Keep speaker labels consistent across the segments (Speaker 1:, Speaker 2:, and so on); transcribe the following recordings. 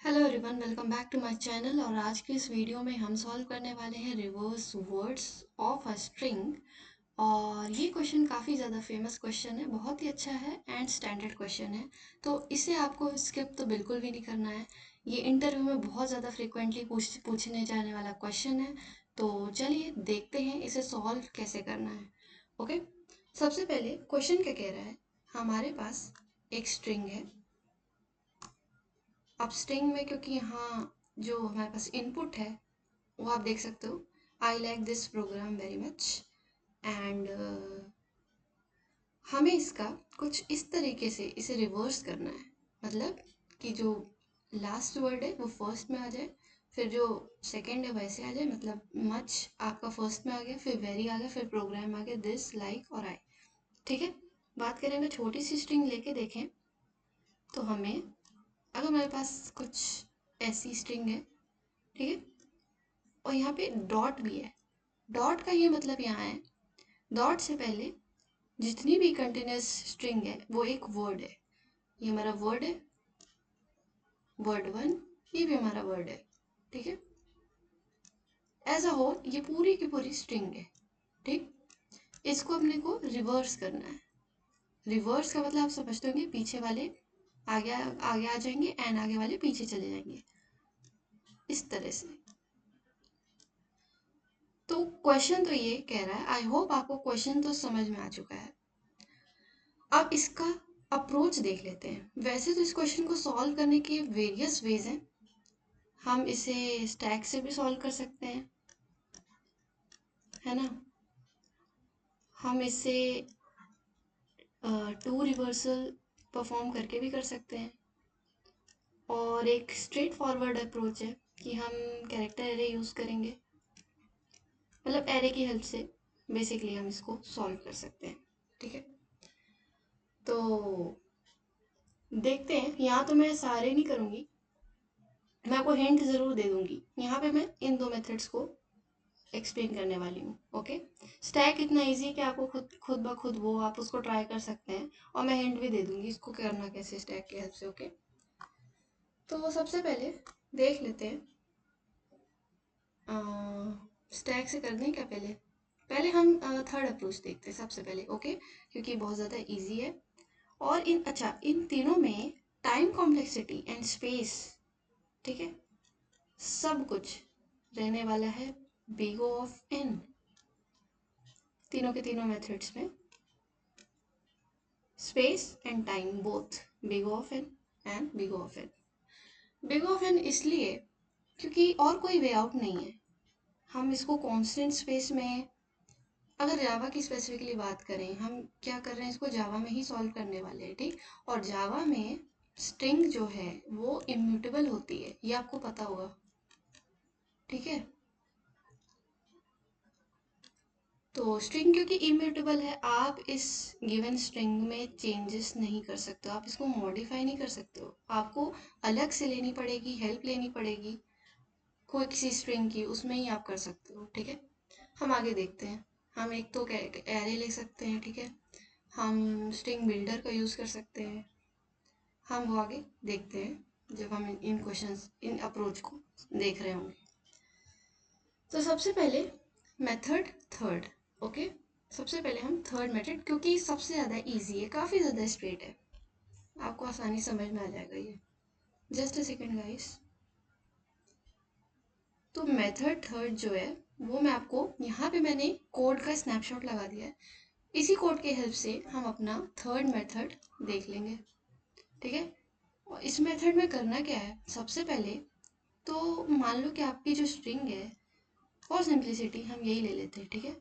Speaker 1: Hello everyone, welcome back to my channel. और आज की इस वीडियो में हम सॉल्व करने वाले हैं reverse words of a string. और ये क्वेश्चन काफ़ी ज़्यादा फेमस क्वेश्चन है, बहुत ही अच्छा है एंड स्टैंडर्ड क्वेश्चन है। तो इसे आपको स्किप तो बिल्कुल भी नहीं करना है। ये इंटरव्यू में बहुत ज़्यादा फ्रिक्वेंटली पूछने जाने वाला क्वेश्चन है। तो चलिए देखते हैं इसे सॉल्व कैसे करना है। ओके, सबसे पहले क्वेश्चन क्या कह रहा है। हमारे पास एक स्ट्रिंग है। अब स्ट्रिंग में क्योंकि यहाँ जो हमारे पास इनपुट है वो आप देख सकते हो, I like this programme very much. And हमें इसका कुछ इस तरीके से इसे रिवर्स करना है। मतलब कि जो लास्ट वर्ड है वो फर्स्ट में आ जाए, फिर जो सेकंड है वैसे आ जाए। मतलब मच आपका फर्स्ट में आ गया, फिर वेरी आ गया, फिर प्रोग्राम आ गया, दिस लाइक और आई। ठीक है, बात करें अगर छोटी सी स्ट्रिंग लेके देखें तो हमें, अगर हमारे पास कुछ ऐसी स्ट्रिंग है, ठीक है, और यहाँ पे डॉट भी है। डॉट का ये मतलब यहाँ है, डॉट से पहले जितनी भी कंटिन्यूस स्ट्रिंग है वो एक वर्ड है। ये हमारा वर्ड है, वर्ड वन, ये भी हमारा वर्ड है। ठीक है, एज अ होल ये पूरी की पूरी स्ट्रिंग है। ठीक, इसको अपने को रिवर्स करना है। रिवर्स का मतलब आप समझते होंगे, पीछे वाले आगे आगे आ जाएंगे एंड आगे वाले पीछे चले जाएंगे, इस तरह से। तो क्वेश्चन तो ये कह रहा है, आई होप आपको क्वेश्चन तो समझ में आ चुका है। अब इसका अप्रोच देख लेते हैं। वैसे तो इस क्वेश्चन को सॉल्व करने के वेरियस वेज हैं। हम इसे स्टैक से भी सॉल्व कर सकते हैं, है ना। हम इसे टू रिवर्सल परफॉर्म करके भी कर सकते हैं। और एक स्ट्रेट फॉरवर्ड अप्रोच है कि हम कैरेक्टर एरे यूज़ करेंगे, मतलब एरे की हेल्प से बेसिकली हम इसको सॉल्व कर सकते हैं। ठीक है, तो देखते हैं। यहाँ तो मैं सारे नहीं करूँगी, मैं आपको हिंट ज़रूर दे दूँगी। यहाँ पे मैं इन दो मेथड्स को एक्सप्लेन करने वाली हूँ। ओके, स्टैक इतना इजी है कि आपको खुद खुद ब खुद वो आप उसको ट्राई कर सकते हैं, और मैं हिंट भी दे दूँगी इसको करना कैसे स्टैक की हेल्प से। ओके, तो सबसे पहले देख लेते हैं स्टैक से करने क्या। पहले पहले हम थर्ड अप्रोच देखते हैं सबसे पहले। ओके, क्योंकि बहुत ज़्यादा इजी है। और इन तीनों में टाइम कॉम्प्लेक्सिटी एंड स्पेस, ठीक है, सब कुछ रहने वाला है बिग O ऑफ n। तीनों के तीनों मेथड्स में space and time both big O of n and big O of n। Big O of n इसलिए क्योंकि और कोई वे आउट नहीं है। हम इसको कांस्टेंट स्पेस में, अगर जावा की स्पेसिफिकली बात करें, हम क्या कर रहे हैं, इसको जावा में ही सॉल्व करने वाले हैं। ठीक, और जावा में स्ट्रिंग जो है वो इम्यूटेबल होती है, ये आपको पता होगा। ठीक है, तो स्ट्रिंग क्योंकि इम्यूटेबल है, आप इस गिवन स्ट्रिंग में चेंजेस नहीं कर सकते हो, आप इसको मॉडिफाई नहीं कर सकते हो। आपको अलग से लेनी पड़ेगी, हेल्प लेनी पड़ेगी कोई किसी स्ट्रिंग की, उसमें ही आप कर सकते हो। ठीक है, हम आगे देखते हैं। हम एक तो एरे ले सकते हैं, ठीक है, हम स्ट्रिंग बिल्डर का यूज़ कर सकते हैं। हम वो आगे देखते हैं जब हम इन क्वेश्चंस, इन अप्रोच को देख रहे होंगे। तो सबसे पहले मेथड थर्ड। ओके, सबसे पहले हम थर्ड मेथड, क्योंकि सबसे ज़्यादा इजी है, काफ़ी ज़्यादा स्ट्रेट है, आपको आसानी समझ में आ जाएगा ये। Just a second guys. तो मेथड थर्ड जो है वो मैं आपको, यहाँ पे मैंने कोड का स्नैपशॉट लगा दिया है। इसी कोड के हेल्प से हम अपना थर्ड मेथड देख लेंगे। ठीक है, और इस मेथड में करना क्या है, सबसे पहले तो मान लो कि आपकी जो स्ट्रिंग है, फॉर सिंप्लिसिटी हम यही ले लेते हैं। ठीक है,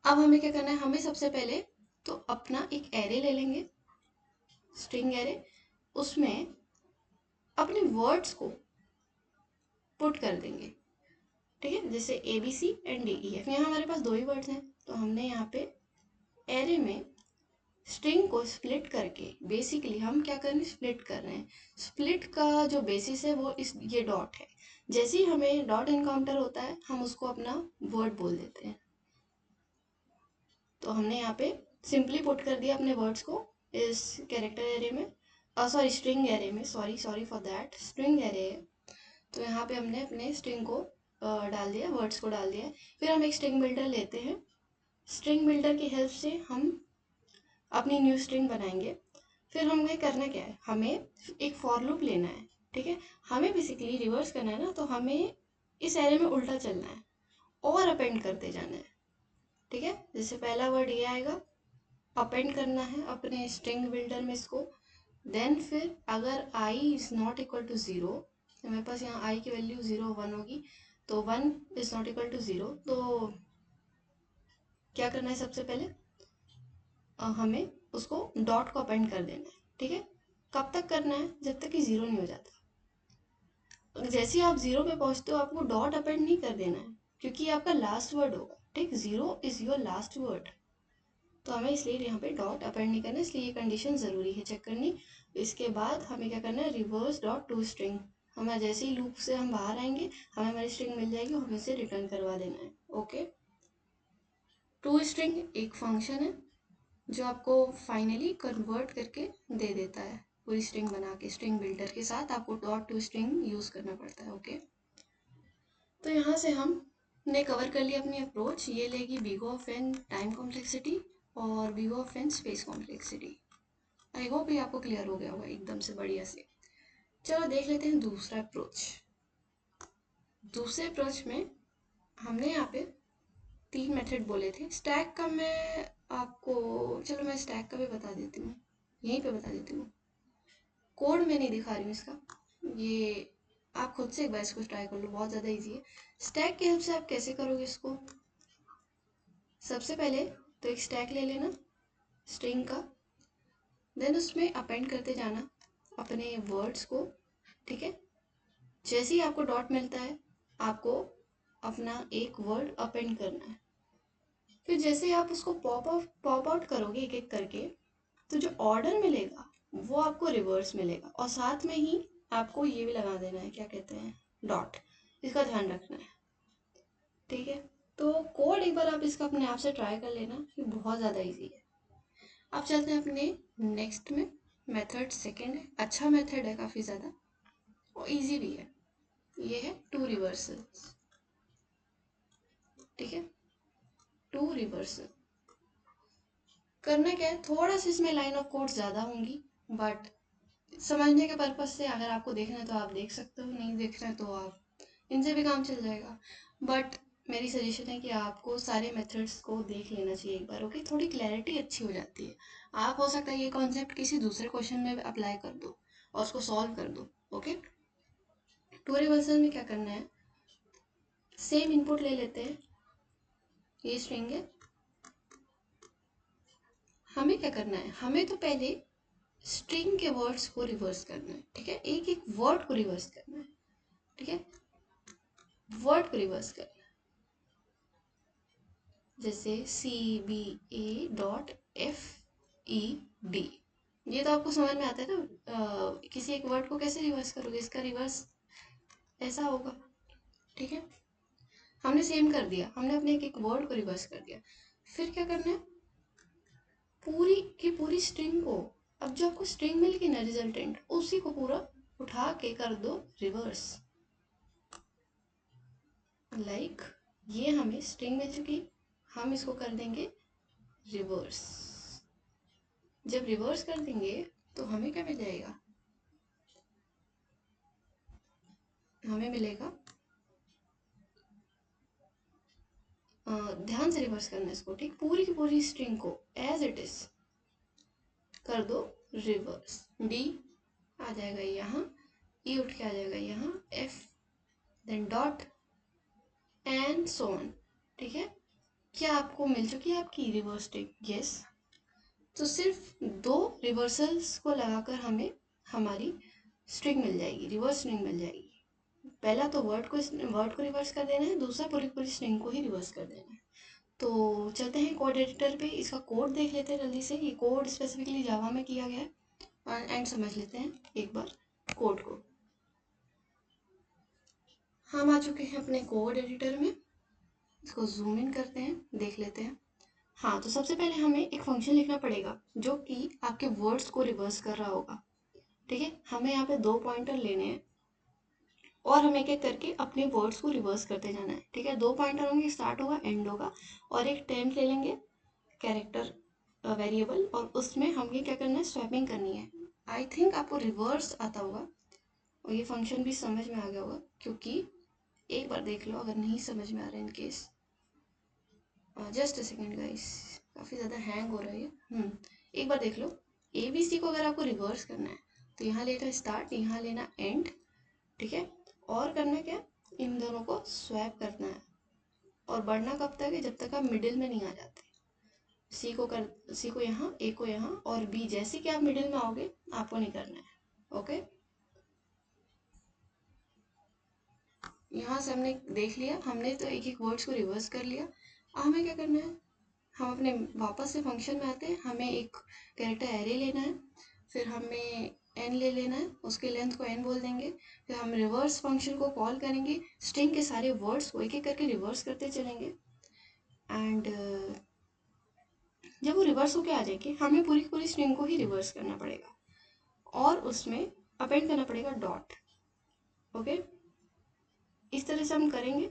Speaker 1: अब हमें क्या करना है, हमें सबसे पहले तो अपना एक एरे ले लेंगे, स्ट्रिंग एरे। उसमें अपने वर्ड्स को पुट कर देंगे। ठीक है, जैसे ABCDEF, यहाँ हमारे पास दो ही वर्ड्स हैं, तो हमने यहाँ पे एरे में स्ट्रिंग को स्प्लिट करके, बेसिकली हम क्या कर रहे हैं, स्प्लिट कर रहे हैं। स्प्लिट का जो बेसिस है वो ये डॉट है। जैसे ही हमें डॉट इनकाउंटर होता है हम उसको अपना वर्ड बोल देते हैं। तो हमने यहाँ पे सिंपली पुट कर दिया अपने वर्ड्स को इस कैरेक्टर एरे में। सॉरी स्ट्रिंग एरे में, sorry for that, string array है। तो यहाँ पे हमने अपने स्ट्रिंग को डाल दिया, वर्ड्स को डाल दिया है। फिर हम एक स्ट्रिंग बिल्डर लेते हैं। स्ट्रिंग बिल्डर की हेल्प से हम अपनी न्यू स्ट्रिंग बनाएंगे। फिर हमें करना क्या है, हमें एक फॉर लूप लेना है, ठीक है। हमें बेसिकली रिवर्स करना है ना, तो हमें इस एरे में उल्टा चलना है और अपेंड करते जाना है, ठीक है। जैसे पहला वर्ड ये आएगा, अपेंड करना है अपने स्ट्रिंग बिल्डर में इसको। देन फिर अगर i is not equal to zero, तो मेरे पास यहाँ i की वैल्यू 0 1 होगी, तो 1 is not equal to zero, तो क्या करना है, सबसे पहले हमें उसको डॉट को अपेंड कर देना है, ठीक है। कब तक करना है, जब तक कि ज़ीरो नहीं हो जाता। जैसे ही आप ज़ीरो पे पहुँचते हो, आपको डॉट अपेंड नहीं कर देना है, क्योंकि ये आपका लास्ट वर्ड होगा, ठीक। Zero is your last word, तो हमें इसलिए यहाँ पे डॉट अपेंड नहीं करना, इसलिए ये कंडीशन ज़रूरी है चेक करनी। इसके बाद हमें क्या करना है, रिवर्स डॉट टू स्ट्रिंग। हमें जैसे ही लूप से हम बाहर आएंगे, हमें हमारी स्ट्रिंग मिल जाएगी, हमें इसे रिटर्न करवा देना है, ओके। टू स्ट्रिंग एक फंक्शन है जो आपको फाइनली कन्वर्ट करके दे देता है, पूरी स्ट्रिंग बना के। स्ट्रिंग बिल्डर के साथ आपको डॉट टू स्ट्रिंग यूज़ करना पड़ता है, ओके। तो यहाँ से हमने कवर कर लिया अपनी अप्रोच। ये लेगी O of n time complexity और O of n space complexity. I hope ये आपको क्लियर हो गया होगा एकदम से बढ़िया से। चलो देख लेते हैं दूसरा अप्रोच। दूसरे अप्रोच में हमने यहाँ पे 3 मेथड बोले थे। स्टैक का मैं आपको, चलो मैं स्टैक का भी बता देती हूँ, यहीं पे बता देती हूँ। कोड मैं नहीं दिखा रही हूँ इसका, ये आप खुद से एक बार इसको ट्राई कर लो, बहुत ज़्यादा इजी है। स्टैक की हेल्प से आप कैसे करोगे इसको, सबसे पहले तो एक स्टैक ले लेना स्ट्रिंग का, देन उसमें अपेंड करते जाना अपने वर्ड्स को, ठीक है। जैसे ही आपको डॉट मिलता है, आपको अपना एक वर्ड अपेंड करना है। फिर जैसे ही आप उसको पॉप आउट करोगे एक एक करके, तो जो ऑर्डर मिलेगा वो आपको रिवर्स मिलेगा, और साथ में ही आपको ये भी लगा देना है, क्या कहते हैं, डॉट। इसका ध्यान रखना है, ठीक है। तो कोड एक बार आप इसका अपने आप से ट्राई कर लेना, ये बहुत ज़्यादा इजी है। अब चलते हैं अपने नेक्स्ट में। मेथड सेकंड है, अच्छा मेथड है काफ़ी ज़्यादा और इजी भी है। ये है टू रिवर्सल्स, ठीक है। टू रिवर्सल करना क्या है, थोड़ा सा इसमें लाइन ऑफ कोड ज़्यादा होंगी, बट समझने के पर्पज से अगर आपको देखना है तो आप देख सकते हो, नहीं देखना है तो आप इनसे भी काम चल जाएगा। बट मेरी सजेशन है कि आपको सारे मेथड्स को देख लेना चाहिए एक बार, ओके। थोड़ी क्लैरिटी अच्छी हो जाती है। आप हो सकता है ये कॉन्सेप्ट किसी दूसरे क्वेश्चन में अप्लाई कर दो और उसको सॉल्व कर दो, ओके। टू रिवर्सल में क्या करना है, सेम इनपुट ले लेते हैं, ये स्ट्रिंग है। हमें क्या करना है, हमें तो पहले स्ट्रिंग के वर्ड्स को रिवर्स करना है, ठीक है। एक एक वर्ड को रिवर्स करना है, ठीक है। वर्ड को रिवर्स करना है, जैसे CBA.FED। ये तो आपको समझ में आता है ना। किसी एक वर्ड को कैसे रिवर्स करोगे, इसका रिवर्स ऐसा होगा, ठीक है। हमने सेम कर दिया, हमने अपने एक एक वर्ड को रिवर्स कर दिया। फिर क्या करना है, पूरी की पूरी स्ट्रिंग को, अब जो आपको स्ट्रिंग मिल गई ना रिजल्टेंट, उसी को पूरा उठा के कर दो रिवर्स। लाइक ये हमें स्ट्रिंग मिल चुकी, हम इसको कर देंगे रिवर्स। जब रिवर्स कर देंगे तो हमें क्या मिल जाएगा, हमें मिलेगा, ध्यान से रिवर्स करना है इसको, ठीक। पूरी की पूरी स्ट्रिंग को एज इट इज कर दो रिवर्स। डी आ जाएगा यहाँ, ई उठ के आ जाएगा यहाँ, F then dot and so on, ठीक है। क्या आपको मिल चुकी है आपकी रिवर्स स्ट्रिंग, यस। तो सिर्फ 2 रिवर्सल्स को लगाकर हमें हमारी स्ट्रिंग मिल जाएगी, रिवर्स स्ट्रिंग मिल जाएगी। पहला तो वर्ड को रिवर्स कर देना है, दूसरा पूरी पूरी स्ट्रिंग को ही रिवर्स कर देना है। तो चलते हैं कोड एडिटर पे, इसका कोड देख लेते हैं जल्दी से। ये कोड स्पेसिफिकली जावा में किया गया है, एंड समझ लेते हैं एक बार कोड को। हम आ चुके हैं अपने कोड एडिटर में, इसको जूम इन करते हैं, देख लेते हैं। हाँ, तो सबसे पहले हमें एक फंक्शन लिखना पड़ेगा जो कि आपके वर्ड्स को रिवर्स कर रहा होगा। ठीक है, हमें यहाँ पे 2 पॉइंटर लेने हैं और हमें एक एक करके अपने वर्ड्स को रिवर्स करते जाना है। ठीक है, 2 पॉइंटर होंगे, स्टार्ट होगा, एंड होगा, और एक टेम्प ले लेंगे कैरेक्टर वेरिएबल, और उसमें हमें क्या करना है, स्वैपिंग करनी है। आई थिंक आपको रिवर्स आता होगा और ये फंक्शन भी समझ में आ गया होगा, क्योंकि एक बार देख लो अगर नहीं समझ में आ रहा है in case. Just a second guys, काफ़ी ज़्यादा हैंग हो रहा है। एक बार देख लो, ए बी सी को अगर आपको रिवर्स करना है तो यहाँ लेना स्टार्ट, यहाँ लेना एंड। ठीक है, और करना क्या, इन दोनों को स्वैप करना है, और बढ़ना कब तक है, जब तक आप मिडिल में नहीं आ जाते। सी को यहाँ, ए को यहाँ, और बी जैसे कि आप मिडिल में आओगे आपको नहीं करना है। ओके, यहाँ से हमने देख लिया, हमने तो एक एक वर्ड्स को रिवर्स कर लिया। अब हमें क्या करना है, हम अपने वापस से फंक्शन में आते हैं, हमें एक कैरेक्टर एरे लेना है, फिर हमें एन ले लेना है, उसके लेंथ को एन बोल देंगे, फिर हम रिवर्स फंक्शन को कॉल करेंगे, स्ट्रिंग के सारे वर्ड्स को एक एक करके रिवर्स करते चलेंगे, एंड जब वो रिवर्स होके आ जाएगी हमें पूरी की पूरी स्ट्रिंग को ही रिवर्स करना पड़ेगा, और उसमें अपेंड करना पड़ेगा डॉट। ओके, इस तरह से हम करेंगे।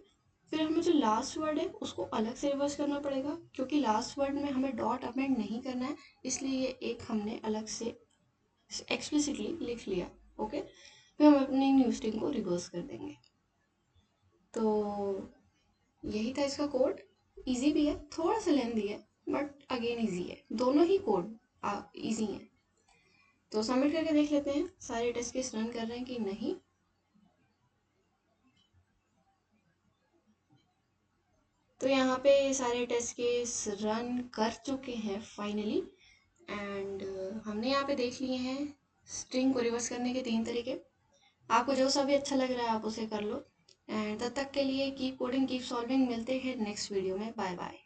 Speaker 1: फिर हमें जो लास्ट वर्ड है उसको अलग से रिवर्स करना पड़ेगा, क्योंकि लास्ट वर्ड में हमें डॉट अपेंड नहीं करना है, इसलिए ये एक हमने अलग से एक्सप्लिसिटली लिख लिया। ओके, फिर हम अपनी न्यू स्ट्रिंग को रिवर्स कर देंगे। तो यही था इसका कोड। इजी भी है, थोड़ा सा लेंदी है, बट अगेन इजी है, दोनों ही कोड इजी हैं। तो सबमिट करके देख लेते हैं सारे टेस्ट केस रन कर रहे हैं कि नहीं। तो यहाँ पे सारे टेस्ट केस रन कर चुके हैं फाइनली, एंड हमने यहाँ पे देख लिए हैं स्ट्रिंग को रिवर्स करने के 3 तरीके। आपको जो सा भी अच्छा लग रहा है आप उसे कर लो, एंड तब तक के लिए कीप कोडिंग कीप सॉल्विंग, मिलते हैं नेक्स्ट वीडियो में, बाय बाय।